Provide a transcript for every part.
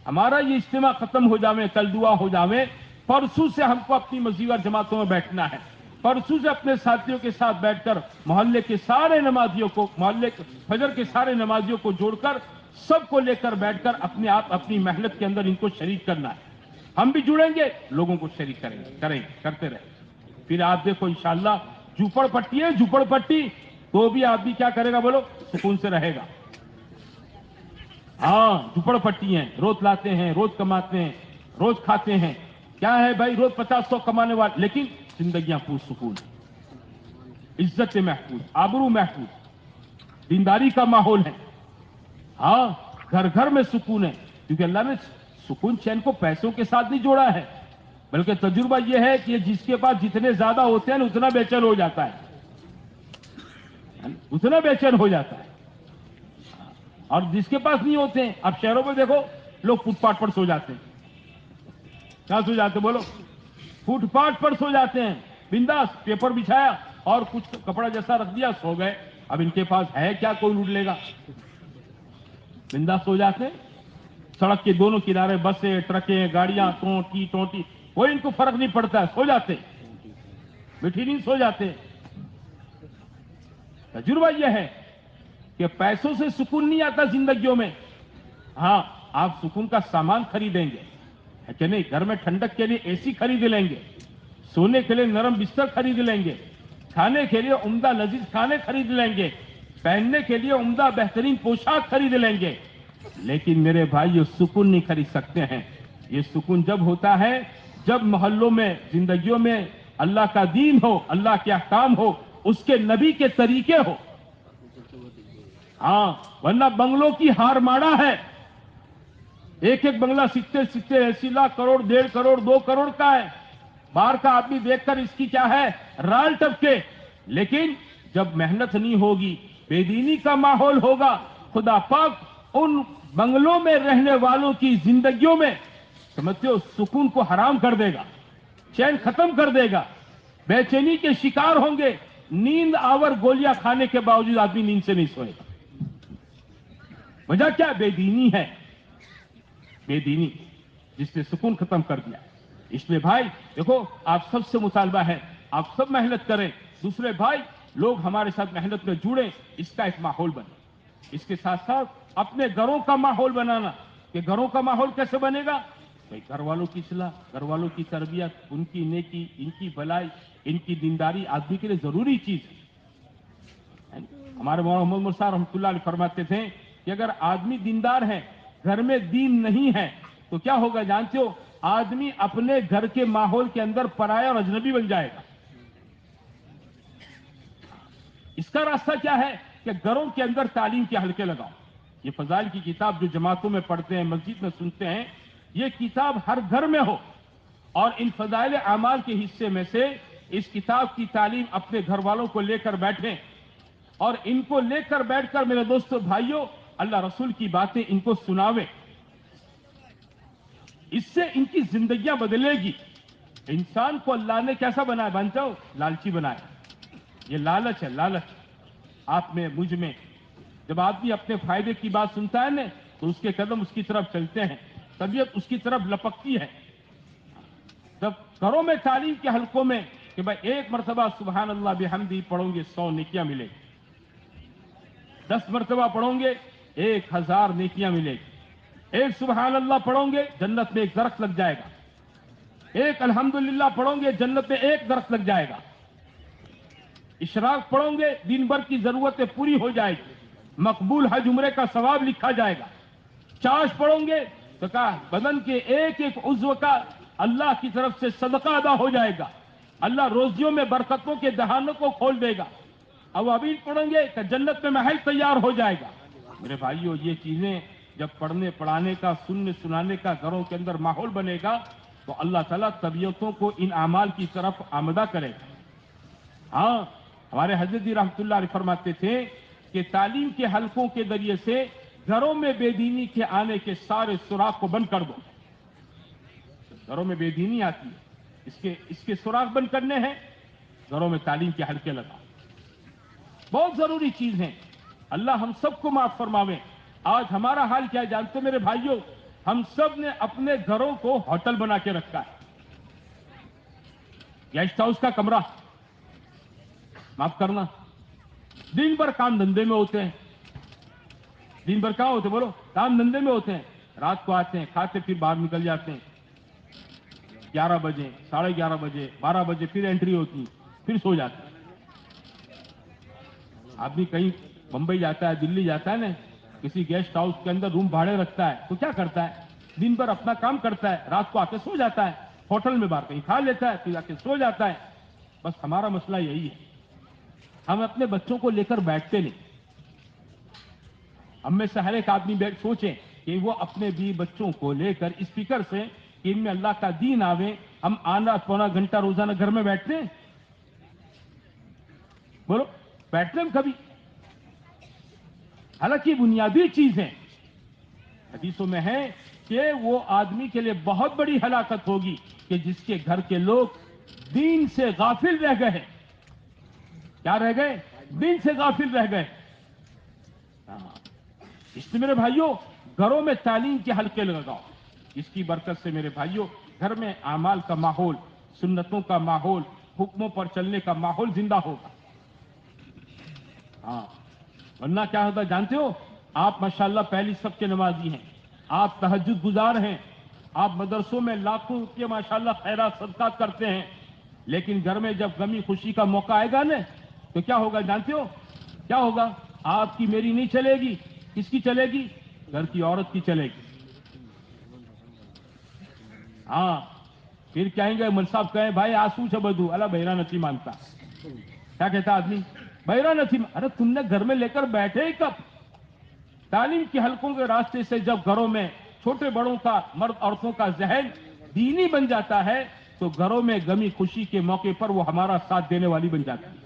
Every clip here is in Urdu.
ہمارا یہ اجتماع ختم ہو جاوے، کل دعا ہو جاوے، پرسوں سے ہم کو اپنی مسجد جماعتوں میں بیٹھنا ہے، پرسوں سے اپنے ساتھیوں کے ساتھ بیٹھ کر محلے کے سارے نمازیوں کو، محلے فجر کے سارے نمازیوں کو جوڑ کر سب کو لے کر بیٹھ کر اپنے آپ اپنی محنت کے اندر ان کو شریک کرنا ہے. ہم بھی جڑیں گے، لوگوں کو شریک کریں گے، کرتے رہیں. پھر آپ دیکھو انشاءاللہ جھوپڑ پٹی ہے، جھوپڑ پٹی تو بھی آدمی کیا کرے گا بولو؟ سکون سے رہے گا. ہاں جھوپڑ پٹی ہیں، روز لاتے ہیں، روز کماتے ہیں، روز کھاتے ہیں. کیا ہے بھائی؟ روز 50-100 کمانے والے، لیکن زندگیاں پرسکون، عزت محفوظ، آبرو محفوظ، دینداری کا ماحول ہے. ہاں گھر گھر میں سکون ہے، کیونکہ اللہ نے سکون چین کو پیسوں کے ساتھ نہیں جوڑا ہے، بلکہ تجربہ یہ ہے کہ جس کے پاس جتنے زیادہ ہوتے ہیں اتنا بے چین ہو جاتا ہے، اتنا بے چین ہو جاتا ہے. اور جس کے پاس نہیں ہوتے ہیں، اب شہروں میں دیکھو لوگ فٹ پاتھ پر سو جاتے ہیں. کہاں سو جاتے بولو؟ فٹ پاتھ پر سو جاتے ہیں، بنداس پیپر بچھایا اور کچھ کپڑا جیسا رکھ دیا، سو گئے. اب ان کے پاس ہے کیا؟ کوئی لوٹ لے گا. بنداس سو جاتے ہیں. سڑک کے دونوں کنارے بسیں، ٹرکیں، گاڑیاں، ٹوٹی، کوئی ان کو فرق نہیں پڑتا، سو جاتے. میٹھی نیند سو جاتے. تجربہ یہ ہے کہ پیسوں سے سکون نہیں آتا زندگیوں میں. ہاں آپ سکون کا سامان خریدیں گے، ہے کہ نہیں؟ گھر میں ٹھنڈک کے لیے اے سی خرید لیں گے، سونے کے لیے نرم بستر خرید لیں گے، کھانے کے لیے عمدہ لذیذ کھانے خرید لیں گے، پہننے کے لیے عمدہ بہترین پوشاک خرید لیں گے. لیکن میرے بھائی یہ سکون نہیں خرید سکتے ہیں. یہ سکون جب ہوتا ہے جب محلوں میں، زندگیوں میں اللہ کا دین ہو، اللہ کے احکام ہو، اس کے نبی کے طریقے ہو. ہاں ورنہ بنگلوں کی ہار ماڑا ہے. ایک ایک بنگلہ 70-80 لاکھ کروڑ، 1.5 کروڑ، 2 کروڑ کا ہے. باہر کا آدمی دیکھ کر اس کی کیا ہے؟ رال ٹپکے. لیکن جب محنت نہیں ہوگی، بے دینی کا ماحول ہوگا، خدا پاک ان بنگلوں میں رہنے والوں کی زندگیوں میں سمجھتے ہو سکون کو حرام کر دے گا، چین ختم کر دے گا. بے چینی کے شکار ہوں گے. نیند آور گولیاں کھانے کے باوجود آدمی نیند سے نہیں سوئے گا. وجہ کیا؟ بے دینی ہے، بے دینی جس نے سکون ختم کر دیا. اس لیے بھائی دیکھو، آپ سب سے مطالبہ ہے آپ سب محنت کریں. دوسرے بھائی لوگ ہمارے ساتھ محنت میں جڑیں، اس کا ایک ماحول بنے. اس کے ساتھ ساتھ اپنے گھروں کا ماحول بنانا. کہ گھروں کا ماحول کیسے بنے گا؟ بھائی گھر والوں کی اصلاح، گھر والوں کی تربیت، ان کی نیکی، ان کی بھلائی، ان کی دینداری آدمی کے لیے ضروری چیز ہے. ہمارے مولانا محمد مرسا رحمۃ اللہ علیہ فرماتے تھے کہ اگر آدمی دیندار ہے، گھر میں دین نہیں ہے، تو کیا ہوگا جانتے ہو؟ آدمی اپنے گھر کے ماحول کے اندر پرایا اور اجنبی بن جائے گا. اس کا راستہ کیا ہے؟ کہ گھروں کے اندر تعلیم کے حلقے لگاؤ. یہ فضائل کی کتاب جو جماعتوں میں پڑھتے ہیں، مسجد میں سنتے ہیں، یہ کتاب ہر گھر میں ہو. اور ان فضائل اعمال کے حصے میں سے اس کتاب کی تعلیم اپنے گھر والوں کو لے کر بیٹھیں، اور ان کو لے کر بیٹھ کر میرے دوستو بھائیوں اللہ رسول کی باتیں ان کو سناویں. اس سے ان کی زندگیاں بدلے گی. انسان کو اللہ نے کیسا بنایا؟ بنتے ہو لالچی بنایا. یہ لالچ ہے، لالچ آپ میں، مجھ میں. جب آدمی اپنے فائدے کی بات سنتا ہے نا تو اس کے قدم اس کی طرف چلتے ہیں، طبیعت اس کی طرف لپکتی ہے. جب گھروں میں تعلیم کے حلقوں میں کہ بھائی ایک مرتبہ سبحان اللہ بحمدی پڑھوں گے 100 نیکیاں ملے گی، 10 مرتبہ پڑھوں گے 1000 نیکیاں ملے گی. ایک سبحان اللہ پڑھوں گے جنت میں ایک درخت لگ جائے گا. ایک الحمدللہ پڑھوں گے جنت میں ایک درخت لگ جائے گا. اشراق پڑھوں گے دن بھر کی ضرورتیں پوری ہو جائے گی. مقبول حج عمرے کا ثواب لکھا جائے گا. چاش پڑھوں گے تو کہا بدن کے ایک ایک عضو کا اللہ کی طرف سے صدقہ ادا ہو جائے گا. اللہ روزیوں میں برکتوں کے دہانوں کو کھول دے گا. اوابین پڑھیں گے کہ جنت میں محل تیار ہو جائے گا. میرے بھائیوں یہ چیزیں جب پڑھنے پڑھانے کا، سننے سنانے کا گھروں کے اندر ماحول بنے گا تو اللہ تعالیٰ طبیعتوں کو ان اعمال کی طرف آمدہ کرے گا. ہاں ہمارے حضرت جی رحمۃ اللہ علیہ فرماتے تھے کہ تعلیم کے حلقوں کے ذریعے سے گھروں میں بے دینی کے آنے کے سارے سوراخ کو بند کر دو. گھروں میں بے دینی آتی ہے، اس کے سوراخ بند کرنے ہیں، گھروں میں تعلیم کے حلقے لگاؤ. بہت ضروری چیز ہے. اللہ ہم سب کو معاف فرماوے. آج ہمارا حال کیا ہے جانتے میرے بھائیوں؟ ہم سب نے اپنے گھروں کو ہوٹل بنا کے رکھا ہے. گیسٹ ہاؤس کا کمرہ, معاف کرنا, دن بھر کام دھندے میں ہوتے ہیں. دن بھر کہاں ہوتے بولو؟ کام دھندے میں ہوتے ہیں. رات کو آتے ہیں, کھاتے پھر باہر نکل جاتے ہیں. 11 بجے, 11:30 بجے, 12 بجے پھر انٹری ہوتی, پھر سو جاتے ہیں. آدمی کہیں بمبئی جاتا ہے, دلی جاتا ہے نا, کسی گیسٹ ہاؤس کے اندر روم بھاڑے رکھتا ہے تو کیا کرتا ہے؟ دن بھر اپنا کام کرتا ہے, رات کو آ کے سو جاتا ہے. ہوٹل میں باہر کہیں کھا لیتا ہے, پھر آ کے سو جاتا ہے. بس ہمارا مسئلہ یہی ہے, ہم اپنے بچوں کو لے کر بیٹھتے نہیں. ہم میں سے ہر ایک آدمی بیٹھ سوچیں کہ وہ اپنے بھی بچوں کو لے کر اسپیکر سے کہ ان میں اللہ کا دین آوے, ہم آنا پونا گھنٹہ روزانہ گھر میں بیٹھتے ہیں؟ بولو, بیٹھتے ہیں کبھی؟ حالانکہ بنیادی چیزیں حدیثوں میں ہے کہ وہ آدمی کے لیے بہت بڑی ہلاکت ہوگی کہ جس کے گھر کے لوگ دین سے غافل رہ گئے. کیا رہ گئے؟ دین سے غافل رہ گئے. اس لیے میرے بھائیوں, گھروں میں تعلیم کے حلقے لگاؤ. اس کی برکت سے میرے بھائیوں گھر میں اعمال کا ماحول, سنتوں کا ماحول, حکموں پر چلنے کا ماحول زندہ ہوگا. ہاں, ورنہ کیا ہوتا جانتے ہو؟ آپ ماشاءاللہ پہلی سب کے نمازی ہیں, آپ تہجد گزار ہیں, آپ مدرسوں میں لاکھوں روپے ماشاءاللہ خیرات صدقات کرتے ہیں, لیکن گھر میں جب غمی خوشی کا موقع آئے گا نا تو کیا ہوگا جانتے ہو؟ کیا ہوگا؟ آپ کی میری نہیں چلے گی. کس کی چلے گی؟ گھر کی عورت کی چلے گی. ہاں, پھر کہیں گے مل صاحب کہیں بھائی آسو سے بدو, اللہ بہرا نہیں مانتا. کیا کہتا آدمی؟ بہرا نہیں. ارے تم نے گھر میں لے کر بیٹھے ہی کب؟ تعلیم کے حلقوں کے راستے سے جب گھروں میں چھوٹے بڑوں کا, مرد عورتوں کا ذہن دینی بن جاتا ہے تو گھروں میں غمی خوشی کے موقع پر وہ ہمارا ساتھ دینے والی بن جاتی ہے.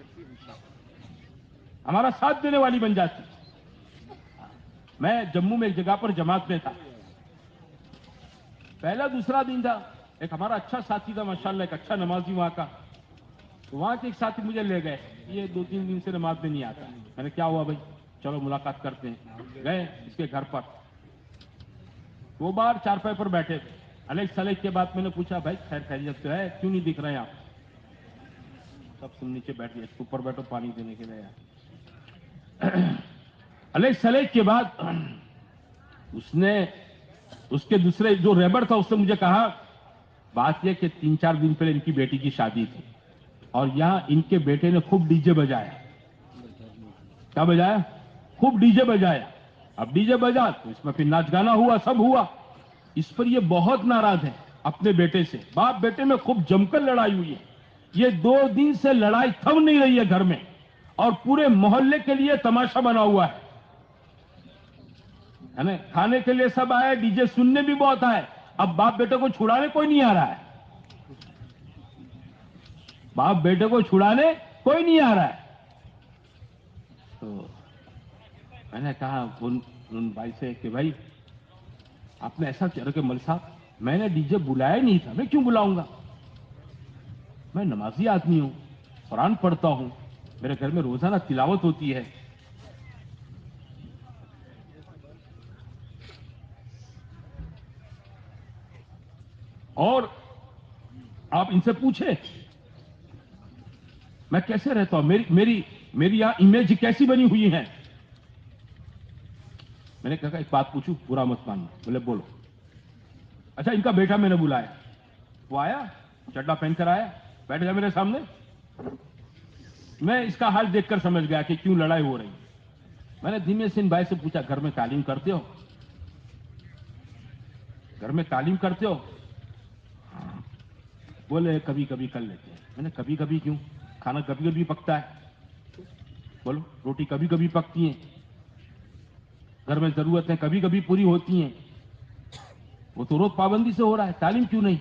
ہمارا ساتھ دینے والی بن جاتی ہے. میں جموں میں ایک جگہ پر جماعت میں تھا, پہلا دوسرا دن تھا. ایک ہمارا اچھا ساتھی تھا ماشاءاللہ, ایک اچھا نمازی وہاں کا. وہاں کے ایک ساتھی مجھے لے گئے, یہ 2-3 دن سے نماز میں نہیں آتا. میں نے کیا ہوا بھائی؟ چلو ملاقات کرتے ہیں. گئے اس کے گھر پر, 2 بار چارپائی پر بیٹھے تھے. علیہ سلیک کے بعد میں نے پوچھا بھائی خیر خیریت تو ہے, کیوں نہیں دکھ رہے ہیں آپ؟ سب سن نیچے بیٹھ گئے, اوپر بیٹھو پانی دینے کے لیے. علیہ سلیک کے بعد اس نے, اس کے دوسرے جو ریبر تھا اس نے مجھے کہا بات یہ کہ 3-4 دن پہلے ان کی بیٹی کی شادی تھی اور یہاں ان کے بیٹے نے خوب ڈی جے بجایا. کیا بجایا؟ خوب ڈی جے بجایا. اب ڈی جے بجا تو اس میں پھر ناچ گانا ہوا, سب ہوا. اس پر یہ بہت ناراض ہے اپنے بیٹے سے. باپ بیٹے میں خوب جم کر لڑائی ہوئی ہے. یہ 2 دن سے لڑائی تھم نہیں رہی ہے گھر میں, اور پورے محلے کے لیے تماشا بنا ہوا ہے. کھانے کے لیے سب آئے, ڈی جے سننے بھی بہت آئے. اب باپ بیٹے کو چھڑانے کوئی نہیں آ رہا ہے. باپ بیٹے کو چھڑانے کوئی نہیں آ رہا ہے. تو میں نے کہا ان بھائی سے کہ بھائی آپ نے ایسا کیا کہ مل صاحب میں نے ڈی جے بلایا ہی نہیں تھا, میں کیوں بلاؤں گا؟ میں نمازی آدمی ہوں, قرآن پڑھتا ہوں, میرے گھر میں روزانہ تلاوت ہوتی ہے. اور آپ ان سے پوچھیں میں کیسے رہتا ہوں, میری یہاں امیج کیسی بنی ہوئی ہے. میں نے کہا ایک بات پوچھوں, برا مت ماننا. بولے بولو. اچھا ان کا بیٹا میں نے بلایا, وہ آیا, چڈا پہن کر آیا, بیٹھ گیا میرے سامنے. میں اس کا حال دیکھ کر سمجھ گیا کہ کیوں لڑائی ہو رہی. میں نے دھیمے سے ان بھائی سے پوچھا گھر میں تعلیم کرتے ہو؟ گھر میں تعلیم کرتے ہو؟ بولے کبھی کبھی کر لیتے ہیں. میں نے کبھی کبھی کیوں؟ کھانا کبھی کبھی پکتا ہے. بولو روٹی کبھی کبھی پکتی ہیں, گھر میں ضرورتیں کبھی کبھی پوری ہوتی ہیں, وہ تو روز پابندی سے ہو رہا ہے, تعلیم کیوں نہیں؟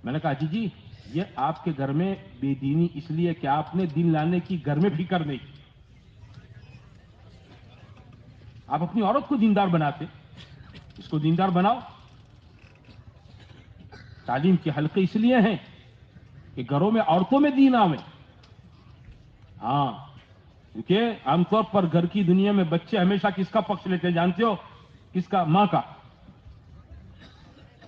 میں نے کہا جی یہ آپ کے گھر میں بے دینی اس لیے کہ آپ نے دین لانے کی گھر میں فکر نہیں. آپ اپنی عورت کو دیندار بناتے, اس کو دیندار بناؤ. تعلیم کے حلقے اس لیے ہیں کہ گھروں میں عورتوں میں دین آوے. ہاں, کیونکہ عام طور پر گھر کی دنیا میں بچے ہمیشہ کس کا پکش لیتے ہیں جانتے ہو؟ کس کا؟ ماں کا.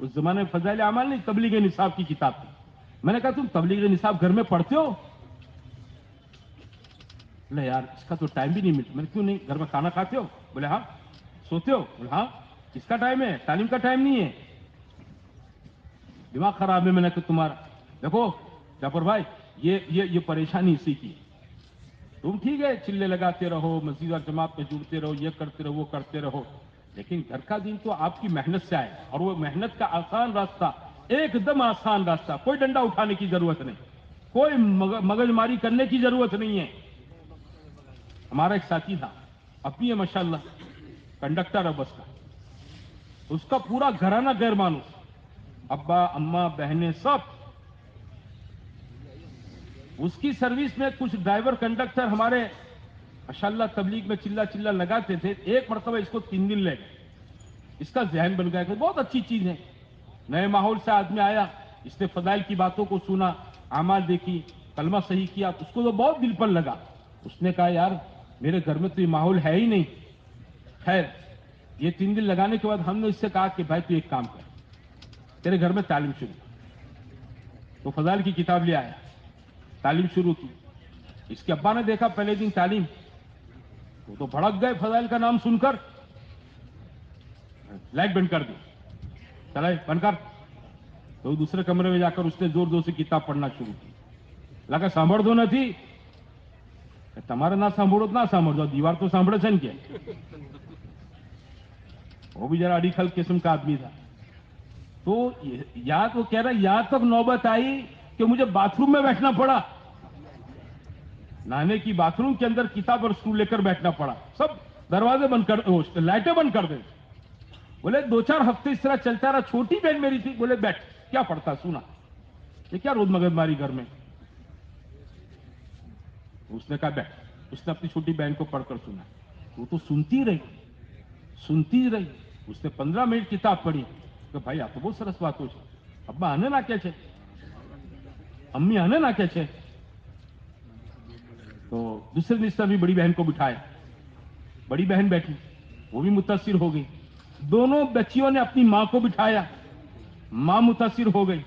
اس زمانے میں فضائل اعمال نہیں، تبلیغ نصاب کی کتاب تھی. میں نے کہا تم تبلیغ نصاب گھر میں پڑھتے ہو؟ بولے یار اس کا تو ٹائم بھی نہیں ملتا. میں نے کیوں نہیں، گھر میں کھانا کھاتے ہو؟ بولے ہاں. سوتے ہو؟ بولے ہاں. اس کا ٹائم ہے، تعلیم کا ٹائم نہیں ہے. دماغ خراب ہے. میں نے کہا تمہارا دیکھو جعفر بھائی، یہ پریشانی اسی کی. تم ٹھیک ہے چلے لگاتے رہو، مسجد اور جماعت میں جڑتے رہو، یہ کرتے رہو وہ کرتے رہو، لیکن گھر کا دین تو آپ کی محنت سے آئے، اور وہ محنت کا آسان راستہ، ایک دم آسان راستہ. کوئی ڈنڈا اٹھانے کی ضرورت نہیں، کوئی مگز ماری کرنے کی ضرورت نہیں ہے. ہمارا ایک ساتھی تھا، اپنی ہے ماشاءاللہ، کنڈکٹر ہے بس کا. اس کا پورا گھرانہ غیر مانوس، ابا اماں بہنیں سب. اس کی سروس میں کچھ ڈرائیور کنڈکٹر ہمارے ماشاءاللہ تبلیغ میں چلا چلا لگاتے تھے. ایک مرتبہ اس کو 3 دن لے گئے. اس کا ذہن بن گیا کہ بہت اچھی چیز ہے. نئے ماحول سے آدمی آیا، اس نے فضائل کی باتوں کو سنا، اعمال دیکھی، کلمہ صحیح کیا، اس کو تو بہت دل پر لگا. اس نے کہا یار میرے گھر میں تو یہ ماحول ہے ہی نہیں. خیر یہ 3 دن لگانے کے بعد ہم نے اس سے کہا کہ بھائی تو ایک کام کر، تیرے گھر میں تعلیم شروع. تو فضائل کی کتاب لے آیا، تعلیم شروع کی. اس کے ابا نے دیکھا پہلے دن تعلیم، وہ تو بھڑک گئے فضائل کا نام سن کر. لائٹ بند کر دی، چلا بند کر. تو دوسرے کمرے میں جا کر اس نے زور زور سے کتاب پڑھنا شروع کی. لگا سانبھڑ دو نہ تھی، تمہارا نہ سانبھڑو نہ سانبھڑ، دیوار تو سانبھڑے سن کے. وہ بھی ذرا اڑیکھل قسم کا آدمی تھا. تو یاد وہ کہہ رہا یہاں تک نوبت آئی کہ مجھے باتھ روم میں بیٹھنا پڑا، نہانے کی باتھ روم کے اندر کتاب اور اسٹول لے کر بیٹھنا پڑا. سب دروازے بند کر، لائٹیں بند کر دیں. بولے 2-4 ہفتے اس طرح چلتا رہا. چھوٹی بہن میری تھی، بولے بیٹھ کیا پڑھتا سنا، یہ کیا روز مگز ماری گھر میں. اس نے کہا بیٹھ. اس نے اپنی چھوٹی بہن کو پڑھ کر سنا. وہ تو سنتی رہی. اس نے 15 منٹ کتاب پڑھی کہ بھائی آپ تو بہت سرس بات ہو، ابا آنے نہ کیا چھے، امی آنے نہ کیا چھے. تو دوسرے دن اس نے بھی بڑی بہن کو بٹھایا. بڑی بہن بیٹھی، وہ بھی متاثر ہو گئی. دونوں بچیوں نے اپنی ماں کو بٹھایا، ماں متاثر ہو گئی.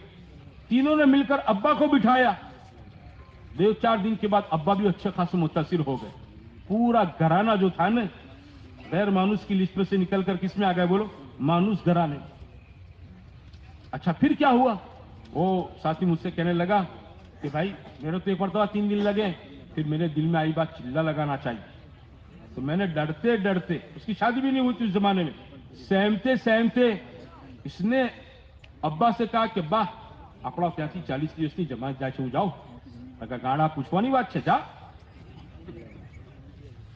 تینوں نے مل کر ابا کو بٹھایا. 2-4 دن کے بعد ابا بھی اچھے خاصے متاثر ہو گئے. پورا گھرانہ جو تھا نا غیر مانوس کی لسٹ میں سے نکل کر کس میں آ گئے بولو، مانوس گھرانے. اچھا پھر کیا ہوا؟ وہ ساتھی مجھ سے کہنے لگا کہ بھائی میرے تو ایک مرتبہ 3 دن لگے، پھر میرے دل میں آئی بات چلا لگانا چاہیے. تو میں نے ڈرتے ڈرتے، اس کی شادی بھی نہیں ہوئی تھی اس زمانے میں، سہمتے اس نے ابا سے کہا کہ ابا આપણા ત્યાંથી 40 દિવસની જમાત જાય છે, હું જાઉં. ગાડા પૂછવાની વાત છે, જા.